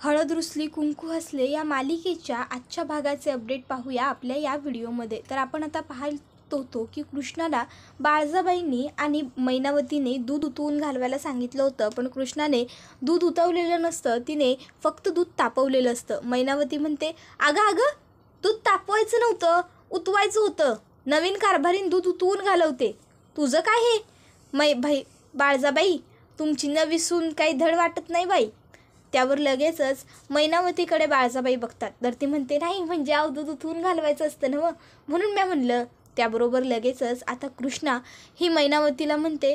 हळद रुसली कुंकू हसले या मालिकेच्या आजच्या भागाचे अपडेट पाहूया आपल्या या व्हिडिओमध्ये। तर आपण आता पाहत होतो की कृष्णाला बाळजाबाईंनी आणि मैनावतीने दूध उतवून घालवायला सांगितलं होतं, पण कृष्णाने दूध उतवलेलं नसतं, तिने फक्त दूध तापवलेलं असतं। मैनावती म्हणते, अगं अगं दूध तापवायचं नव्हतं, उतवायचं होतं, नवीन कारभारीन दूध उतवून घालवते, तुझं काय हे? भाई बाळजाबाई, तुमची नवी सून काही धड वाटत नाही बाई। त्यावर लगेचच मैनावतीकडे बाळजाबाई बघतात, तर ती म्हणते, नाही म्हणजे दूध उतवून घालवायचं असतं ना, म्हणून मी म्हणलं। त्याबरोबर लगेचच आता कृष्णा ही मैनावतीला म्हणते,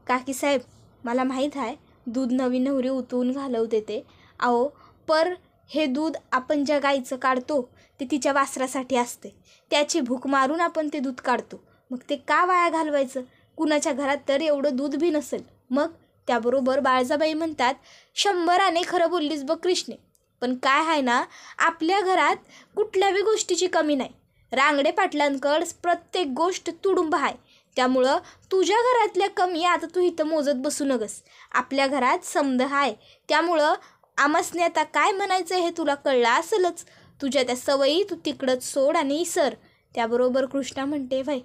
काकी साहेब मला माहीत आहे दूध नवीन नवरी उतवून घालवते ते, अहो पर हे दूध आपण ज्या गाईचं काढतो ते तिच्या वासरासाठी असते, त्याची भूक मारून आपण ते दूध काढतो, मग ते का वाया घालवायचं? कुणाच्या घरात तर एवढं दूध बी नसेल मग। त्याबरोबर बाळजाबाई म्हणतात, 100 खरं बोललीस बघ कृष्णे, पण काय आहे ना, आपल्या घरात कुठल्याही गोष्टीची कमी नाही, रांगडे पाटलांकड प्रत्येक गोष्ट तुडुंब आहे, त्यामुळं तुझ्या घरातल्या कमी आता तू इथं मोजत बसू नगस, आपल्या घरात समद आहे, त्यामुळं आमसने आता काय म्हणायचं हे तुला कळलं असेलच, तुझ्या त्या सवयी तू तिकडंच सोड आणि इसर। त्याबरोबर कृष्णा म्हणते, भाई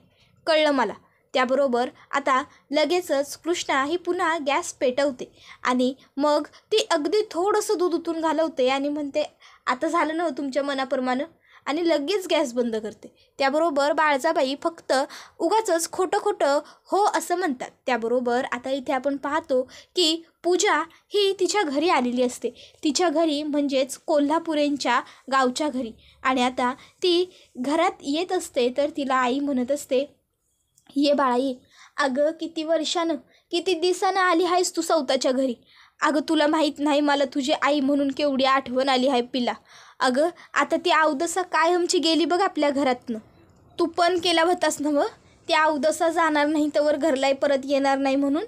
कळलं मला। त्याबरोबर आता लगेचच कृष्णा ही पुन्हा गॅस पेटवते आणि मग ती अगदी थोडंसं दूध उतून घालवते आणि म्हणते, आता झालं ना तुमच्या मनाप्रमाणे, आणि लगेच गॅस बंद करते। त्याबरोबर बाळजाबाई फक्त उगाचच खोटं खोटं हो असं म्हणतात। त्याबरोबर आता इथे आपण पाहतो की पूजा ही तिच्या घरी आलेली असते, तिच्या घरी म्हणजेच कोल्हापुरेंच्या गावच्या घरी, आणि आता ती घरात येत असते तर तिला आई म्हणत असते, ये बाळा ये, अगं किती वर्षानं किती दिवसानं आली आहेस तू स्वतःच्या घरी, अगं तुला माहीत नाही मला तुझी आई म्हणून केवढी आठवण आली आहे पिला, अगं आता ती अवदसा कायमची गेली बघ आपल्या घरातनं, तू पण केला होतास ना, ती अवदसा जाणार नाही तर घरलाही परत येणार नाही म्हणून,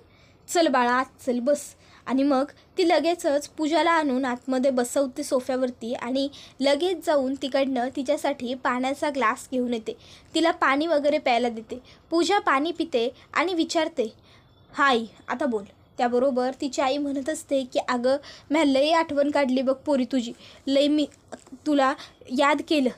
चल बाळा आत चल बस। आणि मग ती लगेचच पूजाला आणून आतमध्ये बसवते सोफ्यावरती आणि लगेच जाऊन तिकडनं तिच्यासाठी पाण्याचा ग्लास घेऊन येते, तिला पाणी वगैरे प्यायला देते। पूजा पाणी पिते आणि विचारते, हाय आता बोल। त्याबरोबर तिची आई म्हणत असते की अगं मी लई आठवण काढली बघ पोरी तुझी, लई मी तुला याद केलं,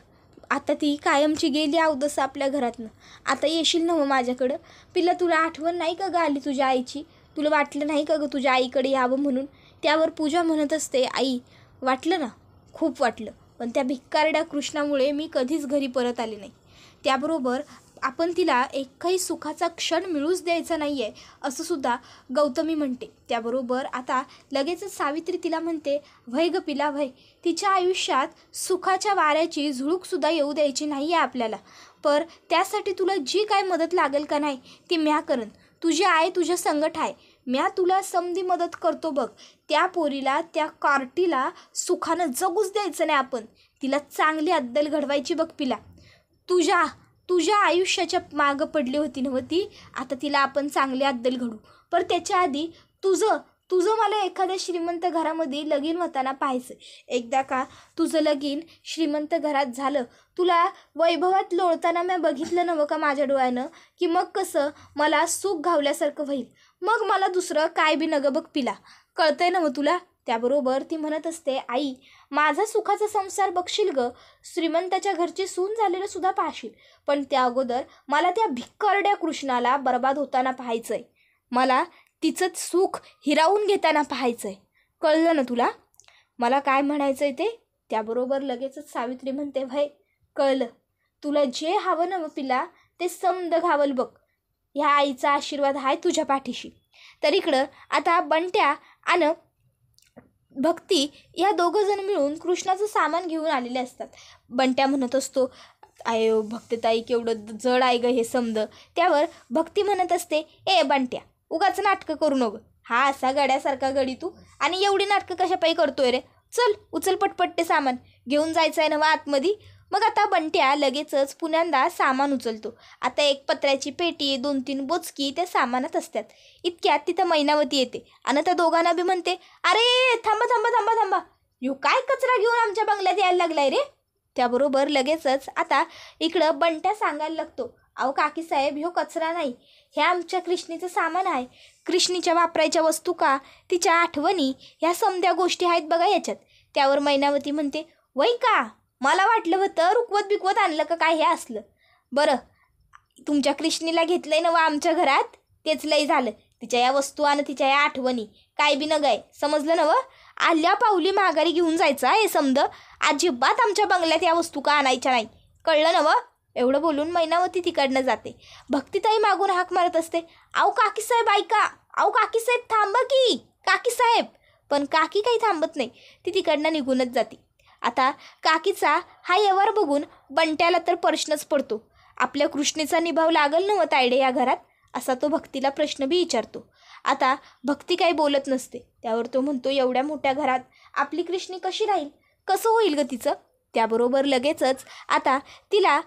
आता ती कायमची गेली अवदसा आपल्या घरातनं, आता येशील ना माझ्याकडं पिला, तुला आठवण नाही का ग आली तुझ्या आईची, तुला वाटलं नाही का ग तुझ्या आईकडे यावं म्हणून? त्यावर पूजा म्हणत असते, आई वाटलं ना, खूप वाटलं, पण त्या भिक्कारड्या कृष्णामुळे मी कधीच घरी परत आले नाही। त्याबरोबर आपण तिला एकही सुखाचा क्षण मिळूच द्यायचा नाही आहे असं सुद्धा गौतमी म्हणते। त्याबरोबर आता लगेचच सावित्री तिला म्हणते, व्हय ग पिला व्हय, तिच्या आयुष्यात सुखाच्या वाऱ्याची झुळूकसुद्धा येऊ द्यायची नाही आहे आपल्याला, पर त्यासाठी तुला जी काय मदत लागेल का नाही ती म्या करन, तुझी आई तुझ्या संगट आहे, म्या तुला समधी मदत करतो बघ, त्या पोरीला त्या कार्टीला सुखानं जगूच द्यायचं नाही आपण, तिला चांगली अद्दल घडवायची बघ पिला, तुझ्या आयुष्याच्या मागं पडली होती नव्ह ती, आता तिला आपण चांगली अद्दल घडू, पण त्याच्या आधी तुझं मला एखाद्या श्रीमंत घरामध्ये लगीन होताना पाहायचं, एकदा का तुझं लगीन श्रीमंत घरात झालं, तुला वैभवात लोळताना मी बघितलं नव्ह का माझ्या डोळ्यानं, की मग कसं मला सुख घावल्यासारखं होईल, मग मला दुसरं काय बी नगं बघ पिला, कळतंय ना मग तुला? त्याबरोबर ती म्हणत असते, आई माझा सुखाचा संसार बघशील ग, श्रीमंताच्या घरची सून झालेलं सुद्धा पाहशील, पण त्या अगोदर मला त्या भिक्कारड्या कृष्णाला बर्बाद होताना पाहायचंय, मला तिचंच सुख हिरावून घेताना पाहायचंय, कळलं ना तुला मला काय म्हणायचंय ते? त्याबरोबर लगेचच सावित्री म्हणते, भाई कळलं, तुला जे हवं ना पिला ते समद घावल बघ, ह्या आईचा आशीर्वाद आहे तुझ्या पाठीशी। तर इकडं आता बंट्या आणि भक्ती या दोघंजण मिळून कृष्णाचं सामान घेऊन आलेले असतात। बंट्या म्हणत असतो, आयो भक्तीताई केवढं जड आहे ग हे समद। त्यावर भक्ती म्हणत असते, ए बंट्या उगाच नाटकं करू नको, हा असा गड्यासारखा गडी तू, आणि एवढी नाटकं कशापायी करतोय रे, चल उचल पटपट ते सामान घेऊन जायचं आहे ना आतमध्ये। मग आता बंट्या लगेचच पुण्यांदा सामान उचलतो, आता एक पत्र्याची पेटी 2-3 बोचकी त्या सामानात असतात। इतक्यात तिथं मैनावती येते आणि त्या दोघांना बी म्हणते, अरे थांबा थांबा थांबा थांबा, ह्यो काय कचरा घेऊन आमच्या बंगल्यात यायला लागलाय रे? त्याबरोबर लगेचच आता इकडं बंट्या सांगायला लागतो, अहो काकी साहेब ह्यो कचरा नाही, हे आमच्या कृष्णीचं सामान आहे, कृष्णीच्या वापरायच्या वस्तू का तिच्या आठवणी ह्या समध्या गोष्टी आहेत बघा याच्यात, त्यावर मैनावती म्हणते, वै का, मला वाटलं होतं रुकवत बिकवत आणलं का काय हे असलं. बरं, तुमच्या कृष्णीला घेतलंय ना व आमच्या घरात, तेच लय झालं. तिच्या या वस्तू आणि तिच्या या आठवणी काय बी न गाय, समजलं ना व. आल्या पावली माघारी घेऊन जायचं हे समज. अजिबात आमच्या बंगल्यात या वस्तू का आणायच्या नाही, कळलं ना व. एवढं बोलून मैनावती तिकडनं जाते. भक्तिताई मागून हाक मारत असते, आऊ काकीसाहेब ऐका, आऊ काकीसाहेब थांबा की, काकीसाहेब. पण काकी काही थांबत नाही, ती तिकडनं निघूनच जाते. आता काकीचा हा व्यवहार बघून बंट्याला तर प्रश्नच पडतो. आपल्या कृष्णेचा निभाव लागल ना व तायडे या घरात, असा तो भक्तीला प्रश्न बी विचारतो. आता भक्ती काही बोलत नसते. त्यावर तो म्हणतो, एवढ्या मोठ्या घरात आपली कृष्णी कशी राहील, कसं होईल ग तिचं. त्याबरोबर लगेचच आता तिला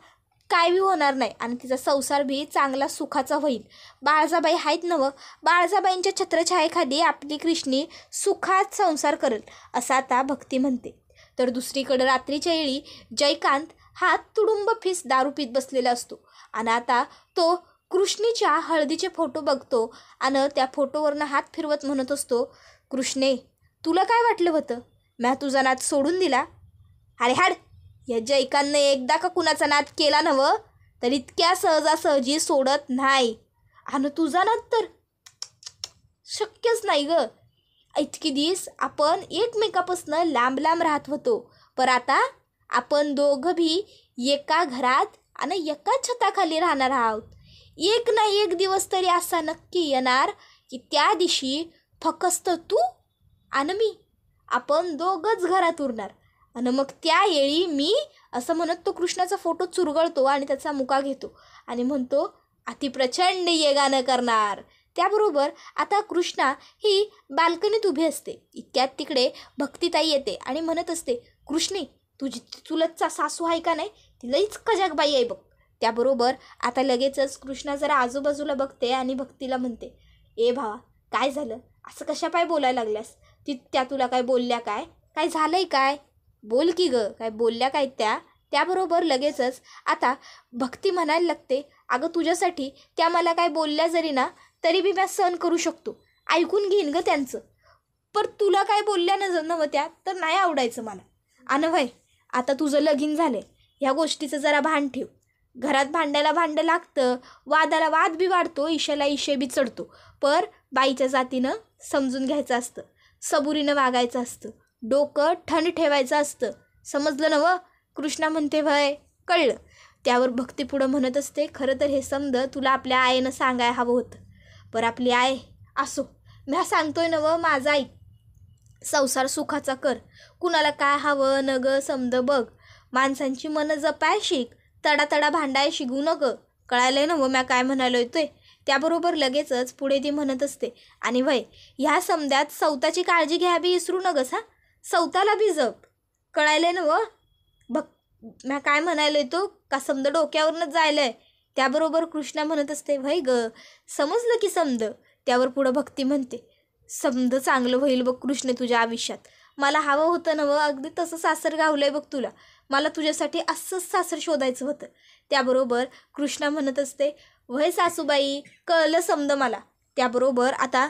काय बी होणार नाही आणि तिचा संसार बी चांगला सुखाचा होईल. बाळजाबाई आहेत नवं, बाळजाबाईंच्या छत्रछायेखाली आपली कृष्णी सुखात संसार करेल, असं आता भक्ती म्हणते. तर दुसरीकडं रात्रीच्या वेळी जयकांत हा तुडुंब फीस दारू पीत बसलेला असतो आणि आता तो कृष्णीच्या हळदीचे फोटो बघतो आणि त्या फोटोवरनं हात फिरवत म्हणत असतो, कृष्णे, तुला काय वाटलं होतं म्या तुझा नाद सोडून दिला. अरे हाड, या जयकांतने एकदा का कुणाचा नाद केला नवं तर इतक्या सहजासहजी सोडत नाही. आणि तुझा नाद तर शक्यच नाही ग. इतकी दिवस आपण एकमेकापासून लांब लांब राहत होतो, पण आता आपण दोघं भी एका घरात आणि एका छताखाली राहणार आहोत. एक ना एक दिवस तरी असा नक्की येणार की त्या दिवशी फक्त तू आणि मी, आपण दोघंच घरात उरणार. आणि मग त्यावेळी मी असं म्हणत तो कृष्णाचा फोटो चुरगळतो आणि त्याचा मुका घेतो आणि म्हणतो, अतिप्रचंड येगानं करणार. त्याबरोबर आता कृष्णा ही बाल्कनीत उभी असते. इतक्यात तिकडे भक्तिताई येते आणि म्हणत असते, कृष्णी, तुझी चुलतचा सासू आहे का नाही, ती लईच कजाकबाई आहे बघ. त्याबरोबर आता लगेचच कृष्णा जरा आजूबाजूला बघते आणि भक्तीला म्हणते, ए भावा, काय झालं, असं कशा पाय बोलायला लागल्यास, त्या तुला काय बोलल्या, काय झालंय, काय बोल की ग, काय बोलल्या काय त्या. त्याबरोबर लगेचच आता भक्ती म्हणायला लागते, अगं तुझ्यासाठी त्या मला काय बोलल्या जरी ना तरी बी मी सहन करू शकतो, ऐकून घेईन ग त्यांचं. पण तुला काय बोलल्या नव्ह त्या तर नाही आवडायचं मला. आणि व्हय, आता तुझं लगीन झालंय, ह्या गोष्टीचं जरा भान ठेव. घरात भांड्याला भांडं लागतं, वादाला वाद बी वाढतो, ईशेला ईशे बी चढतो. पर बाईच्या जातीनं समजून घ्यायचं असतं, सबुरीनं वागायचं असतं, डोकं थंड ठेवायचं असतं, समजलं ना व. कृष्णा म्हणते, व्हय कळलं. त्यावर भक्ती पुढं म्हणत असते, खरं तर हे समज तुला आपल्या आईनं सांगाय हवं होतं, पर आपली आई असो, मी सांगतोय ना व, माझा आई संसार सुखाचा कर, कुणाला काय हवं न ग समज बघ, माणसांची मनं जपाय शिक, तडा भांडाय शिकू नको, कळायलंय ना व म्या काय म्हणालो येतोय. त्याबरोबर लगेचच पुढे ती म्हणत असते, आणि वय ह्या समद्यात सौताची काळजी घ्या बी विसरू नगस हा, सौताला बी जप, कळायलंय ना व. म्या काय म्हणायलो तो का समज डोक्यावरनंच जायलंय. त्याबरोबर कृष्णा म्हणत असते, व्हय ग, समजलं की समज. त्यावर पुढं भक्ती म्हणते, समज चांगलं होईल बघ कृष्ण तुझ्या आयुष्यात, मला हवं होतं ना व, अगदी तसं सासर गावलंय बघ तुला, मला तुझ्यासाठी असंच सासर शोधायचं होतं. त्याबरोबर कृष्णा म्हणत असते, व्हय सासूबाई, कळलं समज मला. त्याबरोबर आता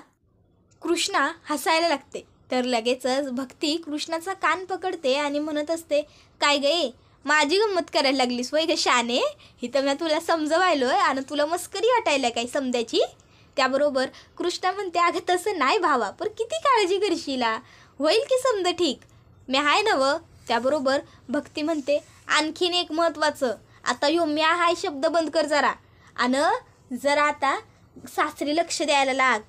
कृष्णा हसायला लागते. तर लगेचच भक्ती कृष्णाचा कान पकडते आणि म्हणत असते, काय गे, माझी गंमत करायला लागलीस वय ग शाने, ही तर मी तुला समजवायलोय आणि तुला मस्करी वाटायला काय समजायची. त्याबरोबर कृष्णा म्हणते, अगं तसं नाही भावा, पण किती काळजी करशीला, होईल की समज ठीक, मी आहे ना व. त्याबरोबर भक्ती म्हणते, आणखीन एक महत्त्वाचं, आता ह्यो म्या हाय शब्द बंद कर जरा, आणि जरा आता सासरी लक्ष द्यायला लाग.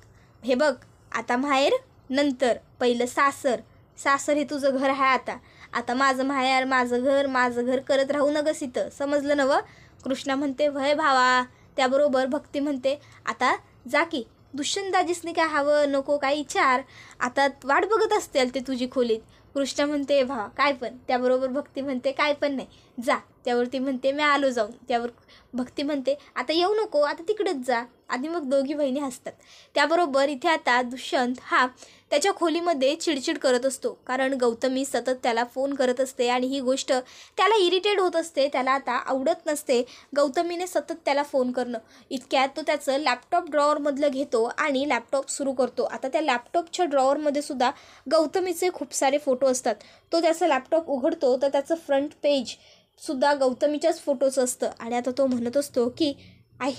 हे बघ, आता माहेर नंतर, पहिलं सासर हे तुझं घर आहे. आता माझं माहेर, माझं घर करत राहू नगस इथं, समजलं ना व. कृष्णा म्हणते, व्हय भावा. त्याबरोबर भक्ती म्हणते, आता जा की, दुष्यंतदाजीसनी काय हवं नको काय विचार, आता वाट बघत असतील ते तुझी खोलीत. कृष्णा म्हणते, भावा काय पण. त्याबरोबर भक्ती म्हणते, काय पण नाही, जा. त्यावरती म्हणते, मी आलो जाऊन. त्यावर भक्ती म्हणते, आता येऊ नको, आता तिकडेच जा. आणि मग दोघी बहिणी हसतात. त्याबरोबर इथे आता दुष्यंत हा त्याच्या खोलीमध्ये चिडचिड करत असतो, कारण गौतमी सतत त्याला फोन करत असते आणि ही गोष्ट त्याला इरिटेट होत असते, त्याला आता आवडत नसते गौतमीने सतत त्याला फोन करणं. इतक्यात तो त्याचं लॅपटॉप ड्रॉवरमधलं घेतो आणि लॅपटॉप सुरू करतो. आता त्या लॅपटॉपच्या ड्रॉवर ड्रॉवरमध्ये सुद्धा गौतमीचे खूप सारे फोटो असतात. तो त्याचा लॅपटॉप उघडतो तर त्याचं फ्रंट पेजसुद्धा गौतमीच्याच फोटोचं असतं. आणि आता तो म्हणत असतो की आय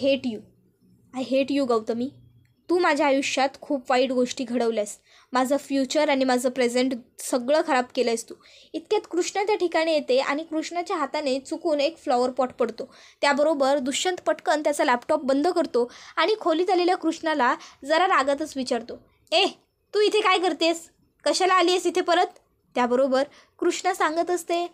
हेट यू गौतमी. तू माझ्या आयुष्यात खूप वाईट गोष्टी घडवल्यास. माझं फ्युचर आणि माझं प्रेझेंट सगळं खराब केलं आहेस तू. इतक्यात कृष्णा त्या ठिकाणी येते आणि कृष्णाच्या हाताने चुकून एक फ्लॉवर पॉट पडतो. त्याबरोबर दुष्यंत पटकन त्याचा लॅपटॉप बंद करतो आणि खोलीत आलेल्या कृष्णाला जरा रागातच विचारतो, तू इथे काय करतेस? कशाला आली आहेस इथे परत? त्याबरोबर कृष्णा सांगत असते,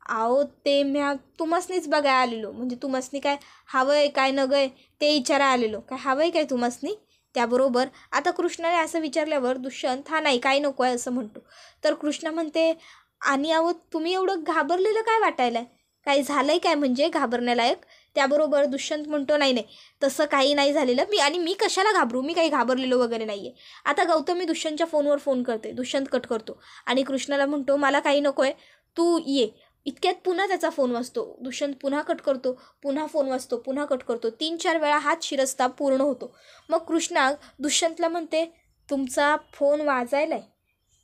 आहो ते म्या तुमासनीच बघायला आलेलो. म्हणजे तुमासनी काय हवं आहे काय नगं आहे ते विचारा आलेलो. काय हवं आहे काय तुमासनी? त्याबरोबर आता कृष्णाने असं विचारल्यावर दुष्यंत हा नाही काही नको आहे असं म्हणतो. तर कृष्णा म्हणते, आणि अहो तुम्ही एवढं घाबरलेलं काय वाटायला आहे? काही झालं आहे काय म्हणजे घाबरण्यालायक? त्याबरोबर दुष्यंत म्हणतो, नाही तसं काही नाही झालेलं. मी कशाला घाबरू? मी काही घाबरलेलो वगैरे नाही आहे. आता गौतमी दुष्यंतच्या फोनवर फोन करते. दुष्यंत कट करतो आणि कृष्णाला म्हणतो, मला काही नको आहे, तू ये. इतक्यात पुन्हा त्याचा फोन वाजतो. दुष्यंत पुन्हा कट करतो, पुन्हा फोन वाजतो, पुन्हा कट करतो. 3-4 वेळा हात शिरस्ता पूर्ण होतो. मग कृष्णा दुष्यंतला म्हणते, तुमचा फोन वाजायला आहे,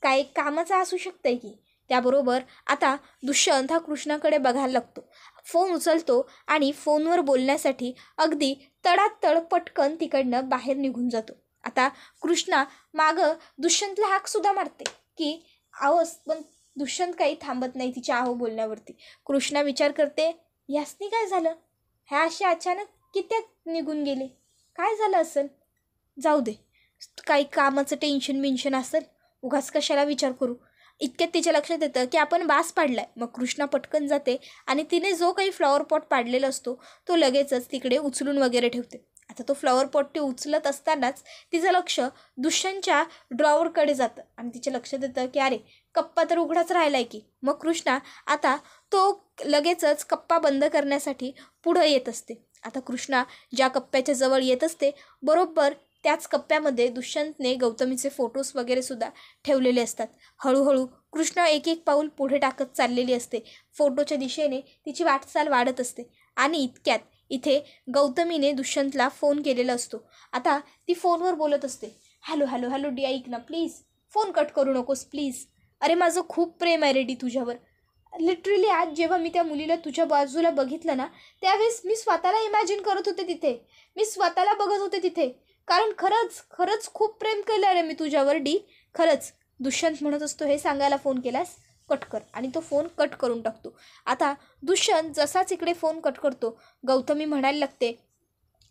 काही कामाचा असू शकतं की? त्याबरोबर आता दुष्यंत हा कृष्णाकडे बघायला लागतो. फोन उचलतो आणि फोनवर बोलण्यासाठी अगदी तडातड पटकन तिकडनं बाहेर निघून जातो. आता कृष्णा मागं दुष्यंतला हाकसुद्धा मारते की आहोस, पण दुष्यंत काही थांबत नाही तिच्या आहो बोलण्यावरती. कृष्णा विचार करते, यासनी काय झालं? ह्या असे अचानक कित्याक निघून गेले? काय झालं असेल? जाऊ दे, काही कामाचं टेन्शन असेल, उगाच कशाला विचार करू. इतक्यात तिच्या लक्षात येतं की आपण बास पाडलाय. मग कृष्णा पटकन जाते आणि तिने जो काही फ्लॉवर पॉट पाडलेला असतो तो लगेचच तिकडे उचलून वगैरे ठेवते. आता तो फ्लॉवर पॉट ती उचलत असतानाच तिचं लक्ष दुष्यंतच्या ड्रॉवरकडे जातं आणि तिच्या लक्षात येतं की अरे कप्पा तर उघडाच राहिला आहे की. मग कृष्णा आता तो लगेचच कप्पा बंद करण्यासाठी पुढं येत असते. आता कृष्णा ज्या कप्प्याच्या जवळ येत असते बरोबर त्याच कप्प्यामध्ये दुष्यंतने गौतमीचे फोटोज वगैरे सुद्धा ठेवलेले असतात. हळूहळू कृष्णा एक पाऊल पुढे टाकत चाललेली असते. फोटोच्या दिशेने तिची वाटचाल वाढत असते आणि इतक्यात इथे गौतमीने दुष्यंतला फोन केलेला असतो. आता ती फोनवर बोलत असते, हॅलो डी ऐक ना प्लीज, फोन कट करू नकोस प्लीज. अरे माझं खूप प्रेम आहे रेडी तुझ्यावर. लिटरली आज जेव्हा मी त्या मुलीला तुझ्या बाजूला बघितलं ना त्यावेळेस मी स्वतःला इमॅजिन करत होते तिथे, मी स्वतःला बघत होते तिथे. कारण खरंच खूप प्रेम केलं रे मी तुझ्यावर डी, खरंच. दुष्यंत म्हणत असतो, हे सांगायला फोन केलास, कट कर. आणि तो फोन कट करून टाकतो. आता दुष्यंत जसाच इकडे फोन कट करतो गौतमी म्हणायला लागते,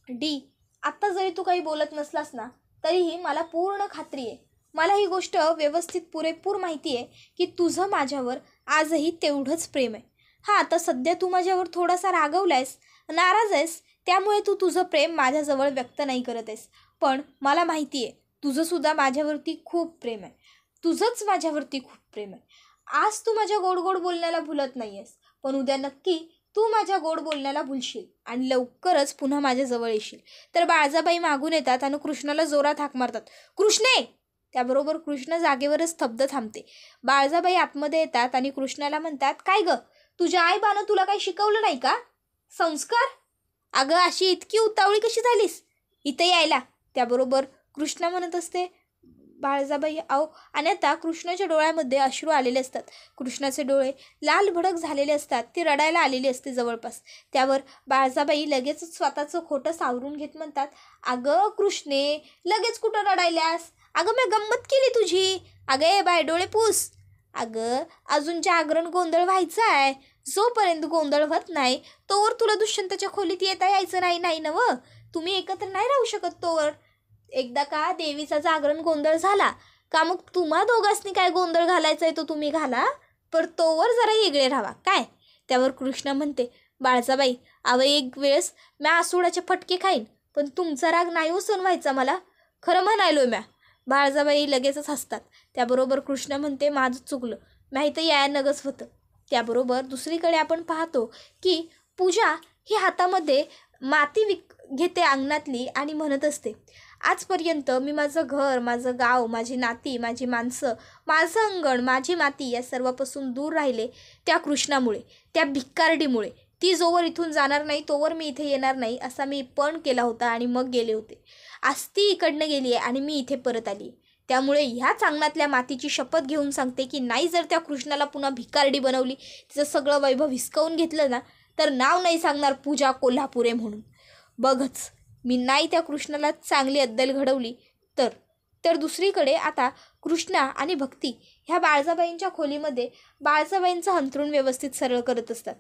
डी आत्ता जरी तू काही बोलत नसलास ना तरीही मला पूर्ण खात्री आहे, मला ही गोष्ट व्यवस्थित पुरेपूर माहिती आहे की तुझं माझ्यावर आजही तेवढंच प्रेम आहे. हां, आता सध्या तू माझ्यावर थोडासा रागवलायस, नाराज आहेस, त्यामुळे तू तुझं प्रेम माझ्याजवळ व्यक्त नाही करत आहेस. पण मला माहिती आहे तुझंसुद्धा माझ्यावरती खूप प्रेम आहे, तुझंच माझ्यावरती खूप प्रेम आहे. आज तू माझ्या गोड गोड बोलण्याला भुलत नाही आहेस, पण उद्या नक्की तू माझ्या गोड बोलण्याला भुलशील आणि लवकरच पुन्हा माझ्याजवळ येशील. तर बाळजाबाई मागून येतात आणि कृष्णाला जोरात हाक मारतात, कृष्णे. त्याबरोबर कृष्ण जागेवरच स्तब्ध थांबते. बाळजाबाई आतमध्ये येतात आणि कृष्णाला म्हणतात, काय गं, तुझ्या आईबानं तुला काही शिकवलं नाही का संस्कार? अगं अशी इतकी उतावळी कशी झालीस इथं यायला? त्याबरोबर कृष्णा म्हणत असते, बाळजाबाई आहो. आणि आता कृष्णाच्या डोळ्यामध्ये अश्रू आलेले असतात. कृष्णाचे डोळे लाल भडक झालेले असतात. ती रडायला आलेली असते जवळपास. त्यावर बाळजाबाई लगेचच स्वतःचं खोटं सावरून घेत म्हणतात, अगं कृष्णे, लगेच कुठं रडायल्यास? अगं मी गंमत केली तुझी. अगं बाय डोळे पूस. अगं अजून जागरण गोंधळ व्हायचा आहे, जोपर्यंत गोंधळ होत नाही तोवर तुला दुष्यंताच्या खोलीत येता यायचं नाही नव. तुम्ही एकत्र नाही राहू शकत तोवर. एकदा का देवीचा जागरण गोंधळ झाला का मग तुम्हा दोघांनी काय गोंधळ घालायचा आहे तो तुम्ही घाला, पर तोवर जरा वेगळे राहा काय. त्यावर कृष्णा म्हणते, बाळजाबाई अव एक वेळेस म्या आसुडाचे फटके खाईन, पण तुमचा राग नाही उसून व्हायचा मला, खरं म्हणायलो म्या. बाळजाबाई लगेचच हसतात. त्याबरोबर कृष्ण म्हणते, माझं चुकलं, म्या इथं याया नगच होतं. त्याबरोबर दुसरीकडे आपण पाहतो की पूजा ही हातामध्ये माती घेते अंगणातली आणि म्हणत असते, आजपर्यंत मी माझं घर, माझं गाव, माझी नाती, माझी माणसं, माझं अंगण, माझी माती या सर्वापासून दूर राहिले त्या कृष्णामुळे, त्या भिक्कारडीमुळे. ती जोवर इथून जाणार नाही तोवर मी इथे येणार नाही असा मी पण केला होता आणि मग गेले होते. आज ती इकडनं गेली आहे आणि मी इथे परत आली. त्यामुळे ह्याच अंगणातल्या मातीची शपथ घेऊन सांगते की नाही जर त्या कृष्णाला पुन्हा भिकारडी बनवली, तिचं सगळं वैभव हिसकावून घेतलं ना, तर नाव नाही सांगणार पूजा कोल्हापुरे म्हणून. बघच मी नाही त्या कृष्णाला चांगली अद्दल घडवली तर. दुसरीकडे आता कृष्णा आणि भक्ती ह्या बाळजाबाईंच्या खोलीमध्ये बाळजाबाईंचं अंथरूण व्यवस्थित सरळ करत असतात.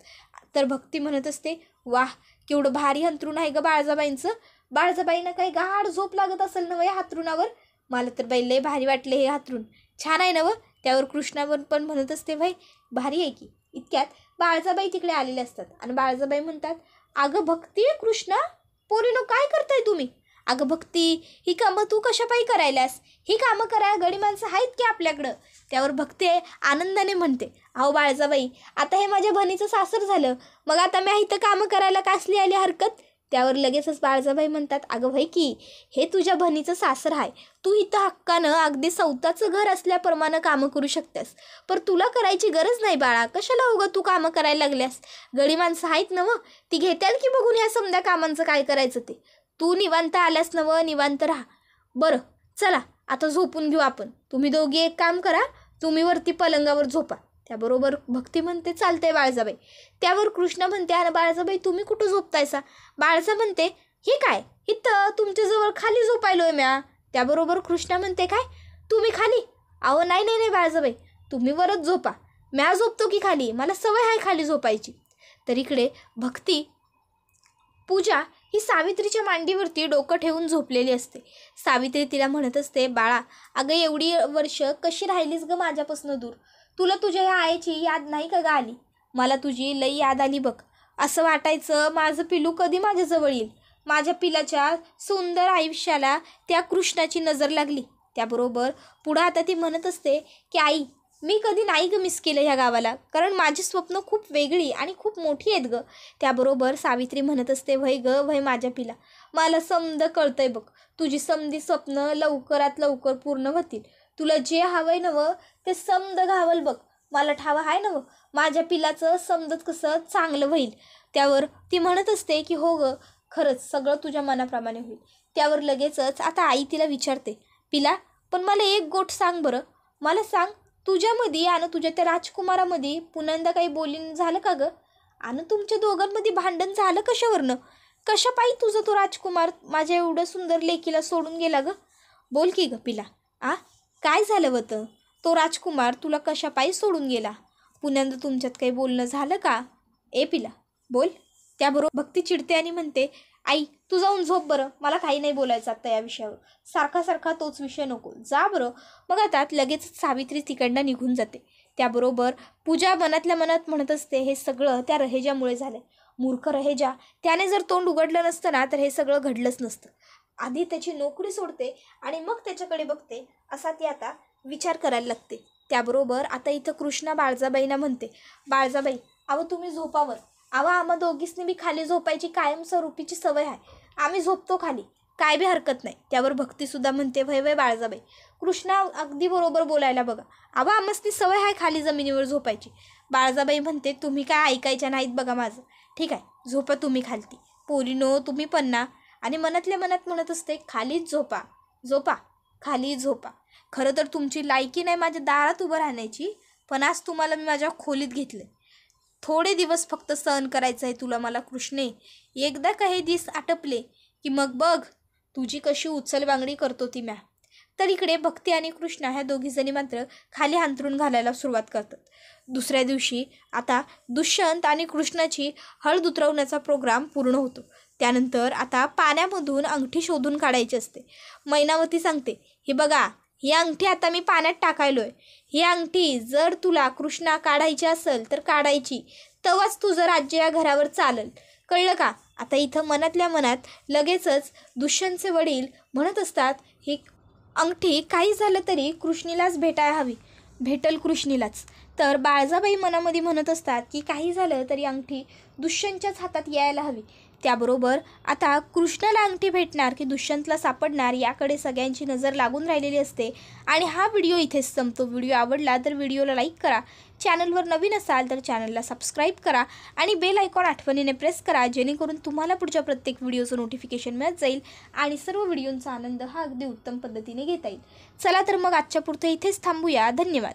तर भक्ती म्हणत असते, वाह केवढं भारी अंथरूण आहे ग बाळजाबाईंचं. बाळजाबाईंना काही गाढ झोप लागत असेल ना या हातरुणावर. मला तर बाई लय भारी वाटले हे हातरून, छान आहे ना व. त्यावर कृष्णावर पण म्हणत असते, भाई भारी आहे की. इतक्यात बाळजाबाई तिकडे आलेले असतात आणि बाळजाबाई म्हणतात, अगं भक्ती कृष्णा पोरीनो काय करताय तुम्ही. अगं भक्ती ही कामं तू कशापायी करायलास, ही कामं करायला गडी माणसं आहेत की आपल्याकडं. त्यावर भक्ती आनंदाने म्हणते, अहो बाळजाबाई आता हे माझ्या बहिणीचं सासर झालं, मग आता मी इथं कामं करायला कसली आली हरकत. त्यावर लगेचच बाळजाबाई म्हणतात, अगं भाई की हे तुझ्या बहिणीचं सासर आहे, तू इथं हक्कानं अगदी स्वतःचं घर असल्याप्रमाणे कामं करू शकतेस, पण तुला करायची गरज नाही बाळा. कशाला उगं तू कामं करायला लागल्यास. गडी माणसं आहेत ना ती घेताल की बघून ह्या समध्या कामांचं काय करायचं ते. तू निवांत आल्यास ना निवांत राहा. बरं चला आता झोपून घेऊ आपण. तुम्ही दोघी एक काम करा, तुम्ही वरती पलंगावर झोपा. त्याबरोबर भक्ती म्हणते, चालतंय बाळजाबाई. त्यावर कृष्ण म्हणते, अरे बाळजाबाई तुम्ही कुठं झोपतायसा. बाळजा म्हणते, हे काय इथं तुमच्याजवळ खाली झोपायलोय म्या. त्याबरोबर कृष्ण म्हणते, काय तुम्ही खाली. अहो नाही नाही नाही बाळजाबाई तुम्ही वरच झोपा, म्या झोपतो की खाली, मला सवय आहे खाली झोपायची. तर इकडे भक्ती पूजा ही सावित्रीच्या मांडीवरती डोकं ठेवून झोपलेली असते. सावित्री तिला म्हणत असते, बाळा अगं एवढी वर्ष कशी राहिलीस ग माझ्यापासून दूर. तुला तुझ्या या आईची याद नाही का ग आली. मला तुझी लई याद आली बघ. असं वाटायचं माझं पिलू कधी माझ्याजवळ येईल. माझ्या पिलाच्या सुंदर आयुष्याला त्या कृष्णाची नजर लागली. त्याबरोबर पुढं आता ती म्हणत असते की आई मी कधी नाही ग मिस केलं ह्या गावाला, कारण माझी स्वप्न खूप वेगळी आणि खूप मोठी आहेत ग. त्याबरोबर सावित्री म्हणत असते, वय ग वय माझ्या पिला, मला समद कळतंय बघ, तुझी समधी स्वप्न लवकरात लवकर पूर्ण होतील. तुला जे हवंय नवं ते समद घावल बघ. मला ठावं आहे नवं माझ्या पिलाचं समजत कसं चांगलं होईल. त्यावर ती म्हणत असते की हो ग खरंच सगळं तुझ्या मनाप्रमाणे होईल. त्यावर लगेचच आता आई तिला विचारते, पिला पण मला एक गोष्ट सांग बरं, मला सांग तुझ्यामध्ये आणि तुझ्या त्या राजकुमारामध्ये पुन्हा काही बोलणं झालं का ग. आणि तुमच्या दोघांमध्ये भांडण झालं कशावरनं. कशापायी तुझं तो राजकुमार माझ्या एवढं सुंदर लेकीला सोडून गेला ग. बोल की ग पिला, काय झालं होतं. तो राजकुमार तुला कशापायी सोडून गेला. पुन्यांदा तुमच्यात काही बोलणं झालं का. ए पिला बोल. त्याबरोबर भक्ती चिडते आणि म्हणते, आई तू जाऊन झोप बरं, मला काही नाही बोलायचं आता या विषयावर. सारखा सारखा तोच विषय नको, जा बरं. मग आता लगेच सावित्री तिकडनं निघून जाते. त्याबरोबर पूजा मनातल्या मनात म्हणत असते, हे सगळं त्या रहेजामुळे झालं. मूर्ख रहेजा, त्याने जर तोंड उघडलं नसतं ना तर हे सगळं घडलंच नसतं. आधी त्याची नोकरी सोडते आणि मग त्याच्याकडे बघते असा ती आता विचार करायला लागते. त्याबरोबर आता इथं कृष्णा बाळजाबाईंना म्हणते, बाळजाबाई अहो तुम्ही झोपावर. अहो आम्हा दोघीसनी बी खाली झोपायची कायमस्वरूपीची सवय आहे, आम्ही झोपतो खाली, काय बी हरकत नाही. त्यावर भक्तीसुद्धा म्हणते, वय वय बाळजाबाई कृष्णा अगदी बरोबर बोलायला बघा, अहो आम्हासनी सवय आहे खाली जमिनीवर झोपायची. बाळजाबाई म्हणते, तुम्ही काय ऐकायच्या नाहीत बघा माझं. ठीक आहे झोपा तुम्ही खालती. पोरीनो तुम्ही पण ना. आणि मनातल्या मनात म्हणत असते, खालीच झोपा झोपा खाली झोपा. खरं तर तुमची लायकी नाही माझ्या दारात उभं राहण्याची, पण आज तुम्हाला मी माझ्या खोलीत घेतलं. थोडे दिवस फक्त सहन करायचं आहे तुला मला कृष्णे. एकदा काही दिस आटपले की मग बघ तुझी कशी उचलबांगडी करतो ती म्या. तर इकडे भक्ती आणि कृष्णा ह्या दोघीजणी मात्र खाली अंथरूण घालायला सुरुवात करतात. दुसऱ्या दिवशी आता दुष्यंत आणि कृष्णाची हळद उतरवण्याचा प्रोग्राम पूर्ण होतो. त्यानंतर आता पाण्यामधून अंगठी शोधून काढायची असते. मैनावती सांगते, हे बघा ही अंगठी आता मी पाण्यात टाकायलोय. ही अंगठी जर तुला कृष्णा काढायची असेल तर काढायची, तेव्हाच तुझं राज्य या घरावर चालेल, कळलं का. आता इथं मनातल्या मनात लगेचच दुष्यंतचे वडील म्हणत असतात, ही अंगठी काही झालं तरी कृष्णीलाच भेटायला हवी, भेटल कृष्णीलाच. तर बाळजाबाई मनामध्ये म्हणत असतात की काही झालं तरी अंगठी दुष्यंतच्याच हातात यायला हवी. त्याबरोबर आता कृष्णाला अंगठी भेटणार की दुष्यंतला सापडणार याकडे सगळ्यांची नजर लागून राहिलेली असते. आणि हा व्हिडिओ इथेच संपतो. व्हिडिओ आवडला तर व्हिडिओला लाईक करा, चॅनलवर नवीन असाल तर चॅनलला सबस्क्राईब करा आणि बेल आयकॉन आठवणीने प्रेस करा, जेणेकरून तुम्हाला पुढच्या प्रत्येक व्हिडिओचं नोटिफिकेशन मिळत जाईल आणि सर्व व्हिडिओंचा आनंद हा अगदी उत्तम पद्धतीने घेता येईल. चला तर मग आजच्या पुरतं इथेच थांबूया. धन्यवाद.